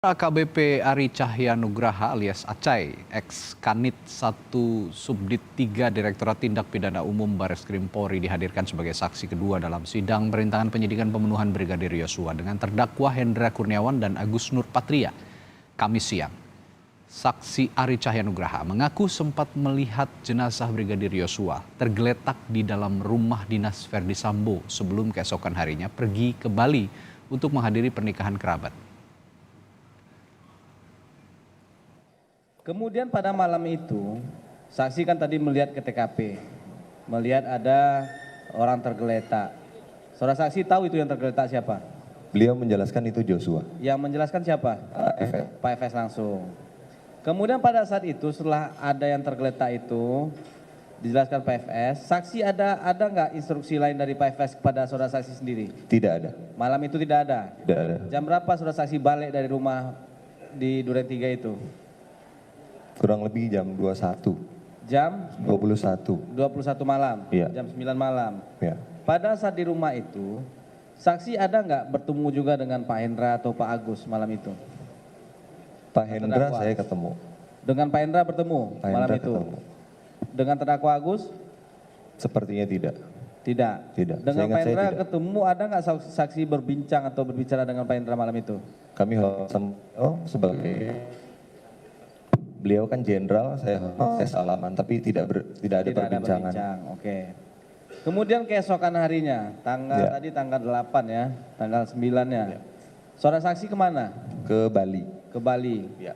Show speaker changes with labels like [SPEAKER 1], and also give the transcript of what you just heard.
[SPEAKER 1] AKBP Ari Cahyanugraha alias Acai, ex-Kanit 1 Subdit 3 Direktorat Tindak Pidana Umum Bareskrim Polri dihadirkan sebagai saksi kedua dalam sidang perintangan penyidikan pembunuhan Brigadir Yosua dengan terdakwa Hendra Kurniawan dan Agus Nurpatria, Kamis siang. Saksi Ari Cahyanugraha mengaku sempat melihat jenazah Brigadir Yosua tergeletak di dalam rumah dinas Verdi Sambo sebelum keesokan harinya pergi ke Bali untuk menghadiri pernikahan kerabat.
[SPEAKER 2] Kemudian pada malam itu, saksi kan tadi melihat ke TKP, melihat ada orang tergeletak. Saudara saksi tahu itu yang tergeletak siapa?
[SPEAKER 3] Beliau menjelaskan itu Joshua.
[SPEAKER 2] Yang menjelaskan siapa? Pak FS langsung. Kemudian pada saat itu setelah ada yang tergeletak itu, dijelaskan Pak FS, saksi ada nggak instruksi lain dari Pak FS kepada saudara saksi sendiri?
[SPEAKER 3] Tidak ada.
[SPEAKER 2] Malam itu tidak ada?
[SPEAKER 3] Tidak ada.
[SPEAKER 2] Jam berapa saudara saksi balik dari rumah di Duren 3 itu?
[SPEAKER 3] Kurang lebih jam 21.
[SPEAKER 2] Jam
[SPEAKER 3] 21.
[SPEAKER 2] 21 malam,
[SPEAKER 3] Iya.
[SPEAKER 2] jam 9 malam.
[SPEAKER 3] Ya.
[SPEAKER 2] Pada saat di rumah itu, saksi ada nggak bertemu juga dengan Pak Hendra atau Pak Agus malam itu?
[SPEAKER 3] Pak Hendra
[SPEAKER 2] Terdakwa.
[SPEAKER 3] saya ketemu.
[SPEAKER 2] Dengan Pak Hendra bertemu
[SPEAKER 3] Pak
[SPEAKER 2] malam
[SPEAKER 3] Hendra
[SPEAKER 2] itu?
[SPEAKER 3] ketemu.
[SPEAKER 2] Dengan terdakwa Agus?
[SPEAKER 3] Sepertinya tidak.
[SPEAKER 2] Tidak.
[SPEAKER 3] Tidak.
[SPEAKER 2] Dengan
[SPEAKER 3] Seingat
[SPEAKER 2] Pak
[SPEAKER 3] saya
[SPEAKER 2] Hendra
[SPEAKER 3] tidak.
[SPEAKER 2] ketemu, ada nggak saksi berbincang atau berbicara dengan Pak Hendra malam itu?
[SPEAKER 3] Kami sebagai beliau kan jenderal, saya salaman, tapi tidak ada perbincangan.
[SPEAKER 2] Oke. Kemudian keesokan harinya,
[SPEAKER 3] Ya.
[SPEAKER 2] tadi tanggal 8 ya, tanggal 9 ya. Saudara saksi kemana?
[SPEAKER 3] Ke Bali.
[SPEAKER 2] Ke Bali.
[SPEAKER 3] Ya.